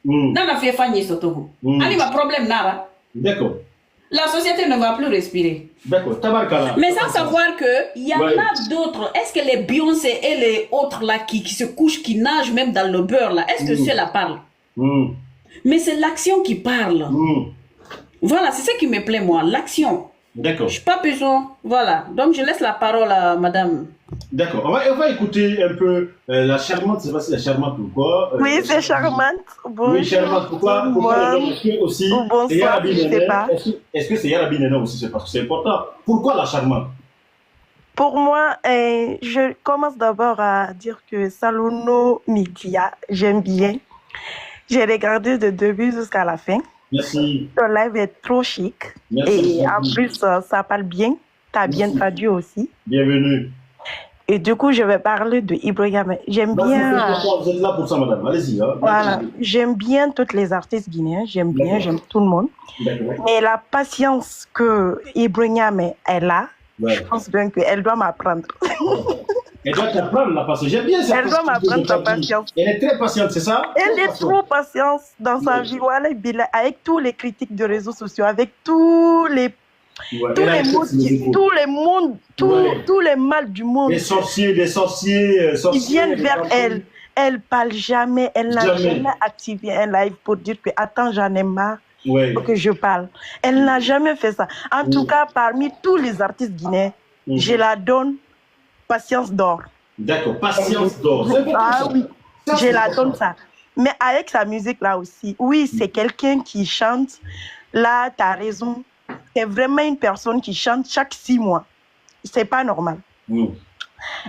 Dans la fait fanny soto. Ani ma problème nara. D'accord. La société ne va plus respirer. D'accord. Tabarkala. Mais sans savoir que il y en a d'autres. Est-ce que les Beyoncé et les autres là qui se couchent, qui nagent même dans le beurre là, est-ce que ceux-là parlent? Mais c'est l'action qui parle. Voilà, c'est ça qui me plaît moi, l'action. D'accord. Je n'ai pas besoin. Voilà. Donc je laisse la parole à madame. D'accord. On va écouter un peu la charmante. C'est pas si la charmante ou quoi. Oui, c'est charmante. Bonjour. Oui, charmante. Pourquoi aussi bonsoir, je sais pas. Est-ce que c'est Yarabi Nena aussi? C'est parce que c'est important. Pourquoi la charmante? Pour moi, je commence d'abord à dire que Salono Media, j'aime bien. J'ai regardé de début jusqu'à la fin. Merci. Le live est trop chic. Merci. Et en plus, ça parle bien. Tu as bien traduit aussi. Bienvenue. Et du coup, je vais parler de Ibrahim. J'aime bien. Vous êtes là pour ça, madame. Allez-y. Hein. Voilà. J'aime bien toutes les artistes guinéens. J'aime bien, j'aime tout le monde. Mais la patience que Ibrahim elle a, je pense bien qu'elle doit m'apprendre. Elle doit t'apprendre la patience. J'aime bien ça. Elle doit m'apprendre la patience. Elle est très patiente, c'est ça? Elle est trop patiente dans sa vie. Voilà, avec tous les critiques de réseaux sociaux, avec tous les tous les mal du monde. Des sorciers. Ils viennent vers elle. Elle parle jamais. Elle n'a jamais activé un live pour dire que attends, j'en ai marre. Pour que je parle. Elle n'a jamais fait ça. En tout cas, parmi tous les artistes guinéens, je la donne patience d'or. D'accord, patience d'or. Ah oui, je la donne ça. Mais avec sa musique là aussi, oui, c'est quelqu'un qui chante. Là, tu as raison. C'est vraiment une personne qui chante chaque 6 mois. C'est pas normal.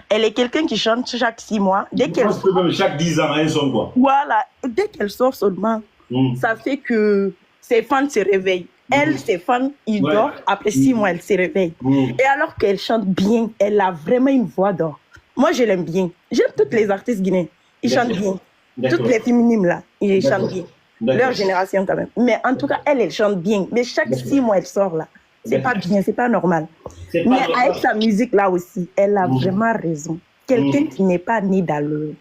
Elle est quelqu'un qui chante chaque 6 mois. Dès qu'elle même chaque 10 ans, un son quoi. Voilà, dès qu'elle sort seulement, ça fait que ses fans se réveillent. Elle, ses fans, ils dorment. Après 6 mois, elle se réveille. Et alors qu'elle chante bien, elle a vraiment une voix d'or. Moi, je l'aime bien. J'aime toutes les artistes guinéens. Ils chantent bien. Toutes les féminines là, ils chantent bien. Leur génération quand même. Mais en tout cas, elle chante bien. Mais chaque 6 mois, elle sort là. C'est pas bien, c'est pas normal. Mais avec sa musique là aussi, elle a vraiment raison. Quelqu'un qui n'est pas né dans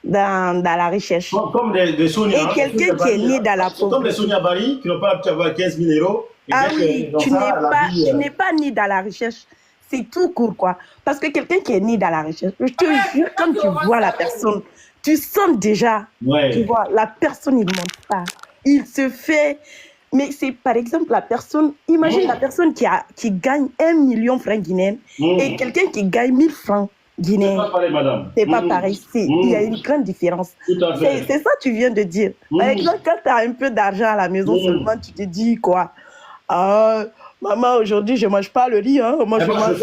la recherche. Comme des Sonia. Et quelqu'un qui est né dans la pauvreté. Comme les Sonia Bari, qui n'ont pas pu avoir 15 000 euros. Ah oui, tu n'es pas né dans la recherche. C'est tout court, quoi. Parce que quelqu'un qui est né dans la recherche, je te jure, quand tu vois la personne, tu sens déjà, tu vois, la personne, il ne monte pas. Il se fait... Mais c'est par exemple la personne, imagine la personne qui gagne 1 million de francs guinéens et quelqu'un qui gagne 1000 francs guinéens. C'est pas pareil, madame. C'est pas pareil. Il y a une grande différence. C'est ça que tu viens de dire. Par exemple, quand tu as un peu d'argent à la maison seulement, tu te dis quoi? Ah, maman, aujourd'hui, je ne mange pas le riz. Hein. Moi, je mange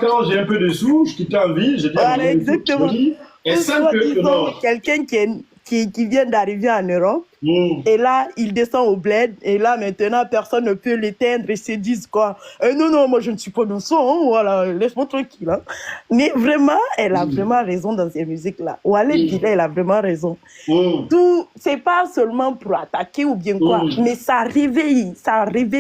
quand j'ai un peu de sous, je quitte en ville, je dis voilà, exactement. Et quelqu'un qui vient d'arriver en Europe, et là, il descend au bled, et là, maintenant, personne ne peut l'éteindre, et se disent quoi? Non, moi, je ne suis pas dans ça, hein, voilà, laisse-moi tranquille. Hein. Mais vraiment, elle a vraiment raison dans ces musiques-là. Walid Guillet, elle a vraiment raison. Tout, c'est pas seulement pour attaquer ou bien quoi, mais ça réveille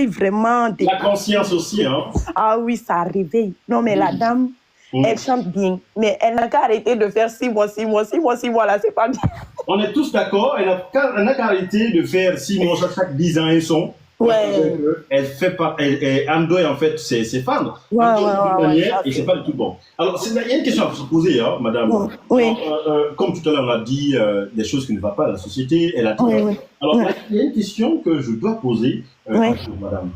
vraiment des... La conscience aussi, hein. Ah oui, ça réveille. Non, mais la dame... Elle chante bien, mais elle n'a qu'à arrêter de faire 6 mois, là, c'est pas bien. On est tous d'accord, elle n'a qu'à arrêter de faire 6 mois chaque 10 ans un son. Elle fait pas, elle endoie en fait ses fans. Et c'est pas du tout bon. Alors, il y a une question à se poser, hein, madame. Comme tout à l'heure, on a dit des choses qui ne vont pas dans la société. Elle a dit. Alors, il y a une question que je dois poser à madame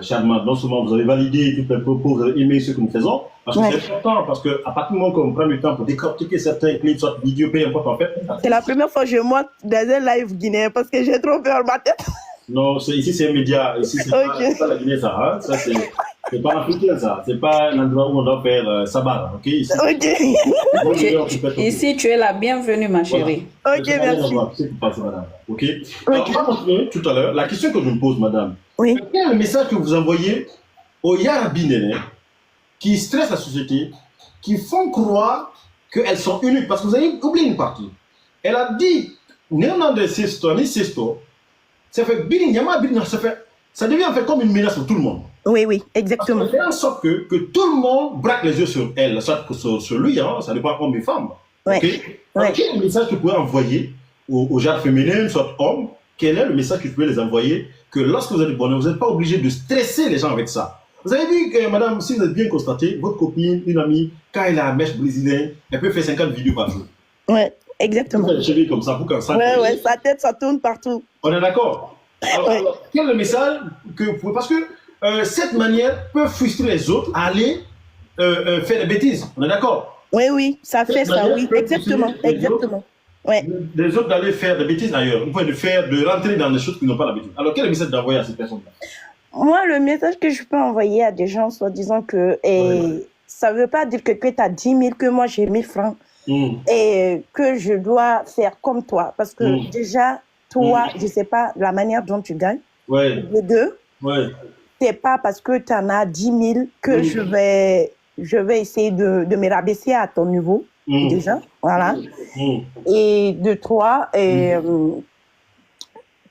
Charmante. Non seulement vous avez validé tous les propos, vous avez aimé ce que nous faisons, parce que c'est important, parce qu'à partir du moment qu'on prend le temps pour décortiquer certains clips, soit vidéo, peu importe en fait. C'est la première fois que je monte dans un live guinéen parce que j'ai trop peur ma tête. Non, ici c'est un média, ici c'est pas la Guinée, ça, hein? Ça c'est pas africain, ça. C'est pas un endroit où on doit faire sabbat, ok? Ici, tu es la bienvenue, ma chérie. Ok, merci. Ok. Alors, on va continuer tout à l'heure. La question que je me pose, madame, quel est le message que vous envoyez aux Yarabi Nene qui stressent la société, qui font croire qu'elles sont uniques? Parce que vous avez oublié une partie. Elle a dit, non, de Sesto, ni Sesto, ça fait ça devient en fait comme une menace pour tout le monde. Oui, exactement. Ça fait en sorte que tout le monde braque les yeux sur elle, soit sur lui, hein, ça dépend hommes et femmes. Quel est le message que vous pouvez envoyer au genre féminin, soit homme, quel est le message que je peux les envoyer que lorsque vous êtes bonheur, vous n'êtes pas obligé de stresser les gens avec ça. Vous avez vu que, madame, si vous êtes bien constaté, votre copine, une amie, quand elle a un mèche brésilien, elle peut faire 50 vidéos par jour. Ouais, exactement. Vous faites cheveux comme ça, pour qu'en ça. Ouais, sa tête, ça tourne partout. On est d'accord. Alors, quel est le message que vous pouvez... Parce que cette manière peut frustrer les autres à aller faire des bêtises. On est d'accord. Oui, ça fait ça, oui. Exactement. Ouais. Les autres d'aller faire des bêtises ailleurs. Vous pouvez de rentrer dans des choses qui n'ont pas l'habitude. Alors, quel est le message d'envoyer à ces personnes-là? Moi, le message que je peux envoyer à des gens, soit disant que ça ne veut pas dire que tu as 10 000, que moi j'ai 1000 francs et que je dois faire comme toi. Parce que déjà, toi, je ne sais pas la manière dont tu gagnes. Les deux. C'est pas parce que tu en as 10 000 que je vais essayer de me rabaisser à ton niveau, déjà. Voilà. Et de trois,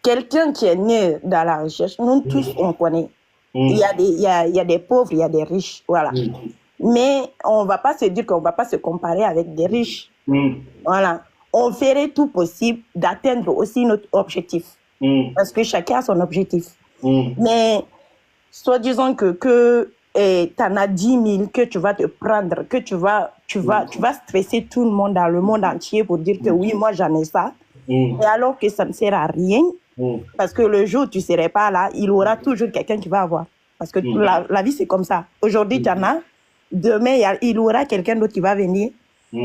quelqu'un qui est né dans la recherche, nous tous, on connaît. Il y a des pauvres, il y a des riches. Voilà. Mais on ne va pas se dire qu'on ne va pas se comparer avec des riches. Voilà. On ferait tout possible d'atteindre aussi notre objectif. Parce que chacun a son objectif. Mais, soit disant que tu en as 10 000, que tu vas te prendre, que tu vas stresser tout le monde dans le monde entier pour dire que oui, moi j'en ai ça. Et alors que ça ne sert à rien. Parce que le jour où tu ne serais pas là, il y aura toujours quelqu'un qui va avoir. Parce que la vie, c'est comme ça. Aujourd'hui, tu en as. Demain, il y aura quelqu'un d'autre qui va venir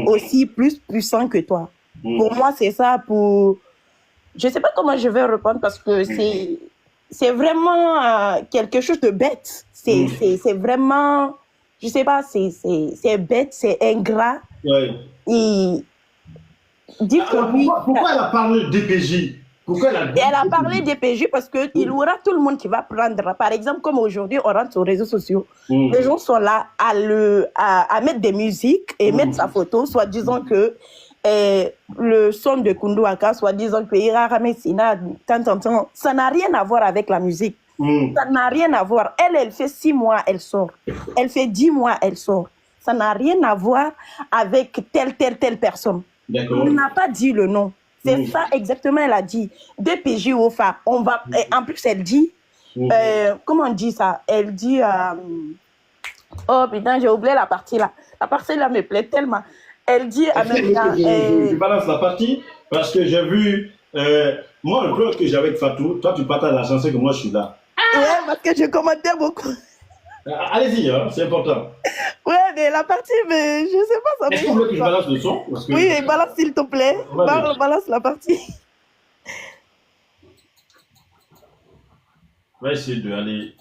aussi plus puissant que toi. Pour moi, c'est ça. Je ne sais pas comment je vais répondre parce que c'est vraiment quelque chose de bête. C'est vraiment, je ne sais pas, c'est bête, c'est ingrat. Et dire que oui. Pourquoi elle a parlé de DPJ? Elle a parlé DPJ parce qu'il y aura tout le monde qui va prendre. Par exemple, comme aujourd'hui, on rentre sur les réseaux sociaux. Les gens sont là à mettre des musiques et mettre sa photo, soit disant que le son de Kundu Aka, soit disant que Ira Ramesina, ça n'a rien à voir avec la musique. Ça n'a rien à voir. Elle fait 6 mois, elle sort. Elle fait 10 mois, elle sort. Ça n'a rien à voir avec telle personne. Elle n'a pas dit le nom. C'est ça exactement, elle a dit. DPJ OFA, on va... En plus, elle dit... comment on dit ça? Elle dit... oh putain, j'ai oublié la partie là. La partie là me plaît tellement. Elle dit en même temps... Je balance la partie parce que j'ai vu... moi, le club que j'ai avec Fatou, toi, tu partages la chanson que moi, je suis là. Ouais, parce que je commentais beaucoup. Allez-y, hein, c'est important. Ouais, mais la partie, mais je sais pas, ça me... Est-ce qu'on veut que je balance le son? Oui, balance s'il te plaît. Balance la partie. On va essayer de aller...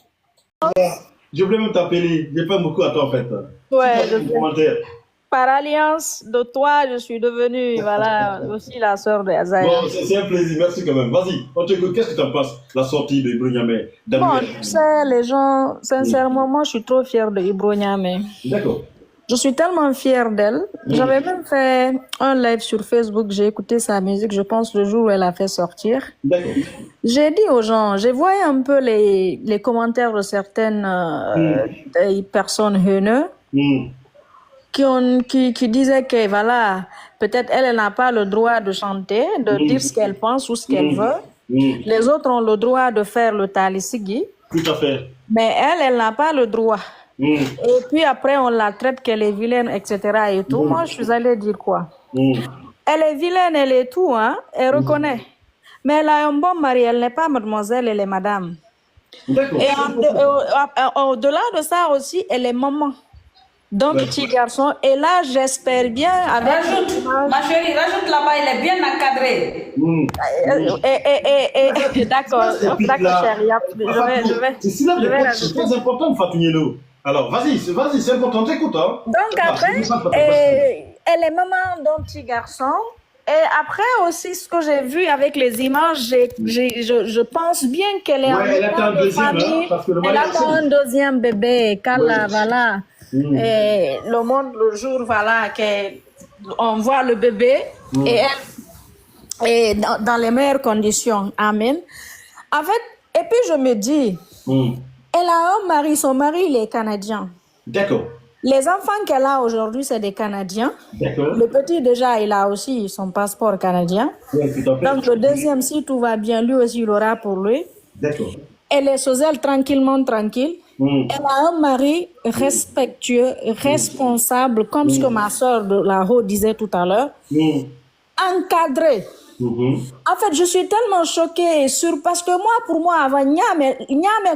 Je voulais même t'appeler. J'ai pas beaucoup à toi, en fait. Ouais, par alliance de toi, je suis devenue voilà, aussi la sœur de Azaï. Bon, c'est un plaisir, merci quand même. Vas-y, on t'écoute. Qu'est-ce que tu en penses, la sortie de Ibro Niamé? Bon, tu sais, les gens, sincèrement, moi, je suis trop fière de Ibro Niamé. D'accord. Je suis tellement fière d'elle. J'avais même fait un live sur Facebook, j'ai écouté sa musique, je pense, le jour où elle a fait sortir. D'accord. J'ai dit aux gens, j'ai vu un peu les commentaires de certaines personnes haineuses. Qui disait que voilà, peut-être elle n'a pas le droit de chanter, de dire ce qu'elle pense ou ce qu'elle veut. Les autres ont le droit de faire le talisigi. Tout à fait. Mais elle n'a pas le droit. Et puis après, on la traite qu'elle est vilaine, etc. et tout. Moi, je suis allée dire quoi? Elle est vilaine, elle est tout, hein. Elle reconnaît. Mais elle a un bon mari, elle n'est pas mademoiselle, elle est madame. D'accord. Et au-delà de ça aussi, elle est maman. Donc, petit garçon, et là, j'espère bien... Avec rajoute, ma chérie, rajoute là-bas, il est bien encadré. D'accord, chérie. Je vais c'est très important, Fatou Nielo. Alors, vas-y, c'est important, t'écoutes. Hein. Donc, après, elle est maman d'un petit garçon. Et après aussi, ce que j'ai vu avec les images, je pense bien qu'elle est elle attend un deuxième, elle attend un deuxième bébé, voilà. Et le monde, le jour, voilà, on voit le bébé et elle est dans les meilleures conditions. Amen. En fait, et puis je me dis, elle a un mari, son mari, il est canadien. D'accord. Les enfants qu'elle a aujourd'hui, c'est des Canadiens. D'accord. Le petit, déjà, il a aussi son passeport canadien. Oui, tout à fait. Donc, le deuxième, si tout va bien, lui aussi, il aura pour lui. D'accord. Elle est chez elle tranquillement, tranquille. Elle a un mari respectueux, responsable, comme ce que ma soeur de là-haut disait tout à l'heure. Encadré. En fait, je suis tellement choquée et sûre parce que moi, pour moi, avant Niamey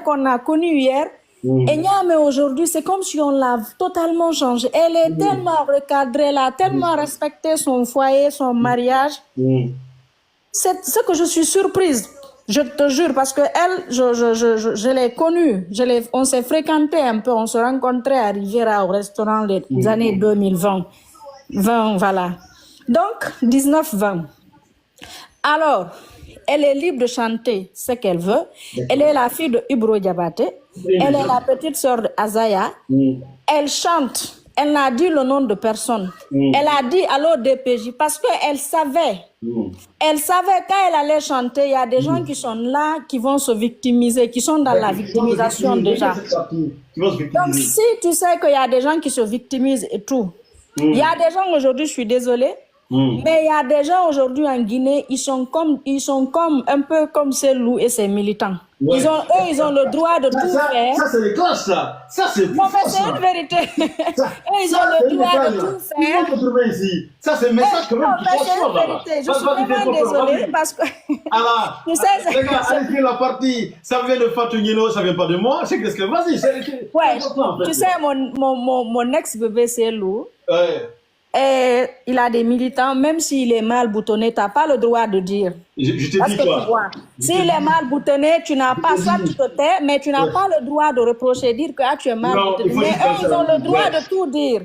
qu'on a connu hier, et Niamey aujourd'hui, c'est comme si on l'a totalement changé. Elle est tellement recadrée, elle a tellement respecté son foyer, son mariage. C'est ce que je suis surprise. Je te jure, parce que elle, je l'ai connue. On s'est fréquenté un peu, on se rencontrait à Riviera au restaurant des années 2020. 20, voilà. Donc, 19-20. Alors, elle est libre de chanter ce qu'elle veut. Elle est la fille de Ibro Diabaté. Elle est la petite sœur de Azaya. Elle chante. Elle n'a dit le nom de personne. Elle a dit allô DPJ parce qu'elle savait. Elle savait quand elle allait chanter, il y a des gens qui sont là, qui vont se victimiser, qui sont dans la victimisation déjà. Donc si tu sais qu'il y a des gens qui se victimisent et tout, il y a des gens aujourd'hui, je suis désolée, mais il y a des gens aujourd'hui en Guinée, ils sont comme un peu comme ces loups et ces militants. Ouais. Ils ont le droit de tout faire. Ça, c'est les classes, ça. Ça, c'est bon, mais c'est une vérité. Ils ont le droit de tout faire. Ici. Ça, c'est un message quand même qui c'est une vérité. Je suis vraiment désolée parce que... Alors, tu sais, les gars, allez faire la partie. Ça vient de Fatou Nielo, ça vient pas de moi. C'est qu'est-ce que... Vas-y, c'est... Ouais, tu sais, mon ex-bébé, c'est loup. Ouais. Et il a des militants, même s'il est mal boutonné, tu n'as pas le droit de dire. Je te dis quoi? S'il est mal boutonné, tu n'as pas, soit tu te tais, mais tu n'as pas le droit de reprocher, dire que tu es mal boutonné. Mais eux, ils ont le droit de tout dire.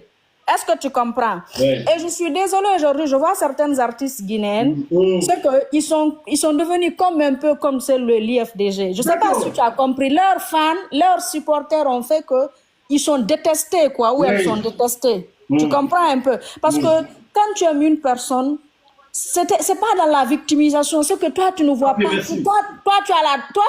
Est-ce que tu comprends? Et je suis désolée aujourd'hui, je vois certains artistes guinéennes, c'est qu'ils sont devenus comme un peu comme c'est le l'IFDG. Je ne sais pas si tu as compris. Leurs fans, leurs supporters ont fait qu'ils sont détestés, quoi, ou elles sont détestées. Tu comprends un peu? Parce que quand tu aimes une personne, c'est pas dans la victimisation, c'est que toi, tu ne vois pas. Toi,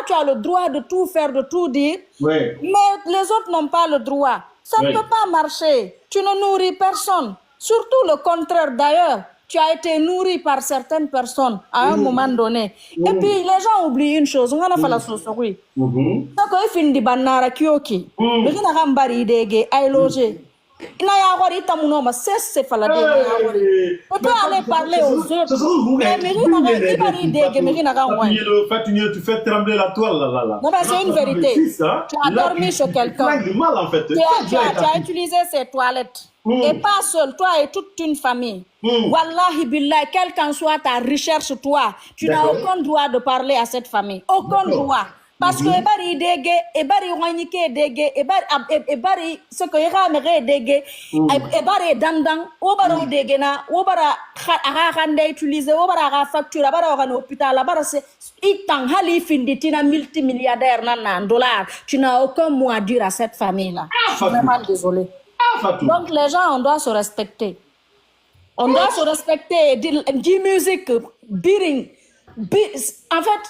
tu as le droit de tout faire, de tout dire, mais les autres n'ont pas le droit. Ça ne peut pas marcher. Tu ne nourris personne. Surtout le contraire d'ailleurs. Tu as été nourri par certaines personnes à un moment donné. Et puis, les gens oublient une chose. On a fait la chose, oui. Donc, il finit de banara kioki. Mais il n'a pas bari dege, aïe logé. Il n'a pas de temps, mais c'est pas la dégâts. On peut aller parler aux autres. Mais tu fais trembler la toile là. Non, mais c'est une vérité. Tu as dormi chez quelqu'un. Tu as utilisé ses toilettes. Et pas seul, toi et toute une famille. Wallahi billahi, quelle qu'en soit ta recherche, toi, tu n'as aucun droit de parler à cette famille. Aucun droit. Parce que ebari dege, ebari wanike dege, ebari ce que ira dege, ebari dandang, obara dege na, obara rende utiliser, obara facture, obara en hôpital, obara c'est itang hali finditina multimilliardaire nan dollars. Tu n'as aucun mot à dire à cette famille là. Je suis vraiment désolée. Donc les gens, on doit se respecter. On doit se respecter. Di musique, biring. En fait,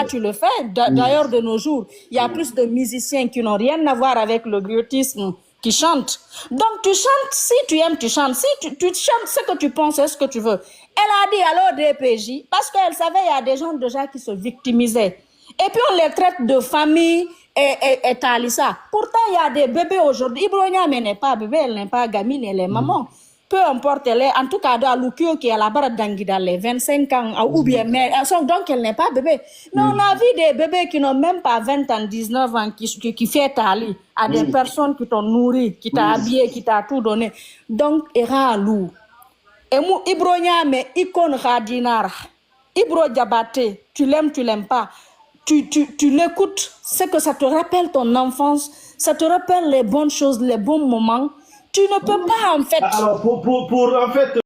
tu le fais. D'ailleurs, de nos jours, il y a plus de musiciens qui n'ont rien à voir avec le griotisme qui chantent. Donc, tu chantes, si tu aimes, tu chantes. Si tu chantes ce que tu penses, ce que tu veux. Elle a dit alors DPJ, parce qu'elle savait qu'il y a des gens déjà qui se victimisaient. Et puis, on les traite de famille et talissa. Pourtant, il y a des bébés aujourd'hui. Ibronia, mais n'est pas bébé, elle n'est pas gamine, elle est maman. Peu importe, elle est, en tout cas, dans Lukio qui est à la barre dans les 25 ans, ou bien, mais donc elle n'est pas bébé. Mais on a vu des bébés qui n'ont même pas 20 ans, 19 ans, qui fait tali à des personnes qui t'ont nourri, qui t'ont habillé, qui t'ont tout donné. Donc, ira lou. Et moi, Ibronia, mais icône radinara. Ibro Diabaté, tu l'aimes pas. Tu l'écoutes, c'est que ça te rappelle ton enfance, ça te rappelle les bonnes choses, les bons moments. Tu ne peux pas, en fait. Alors, en fait,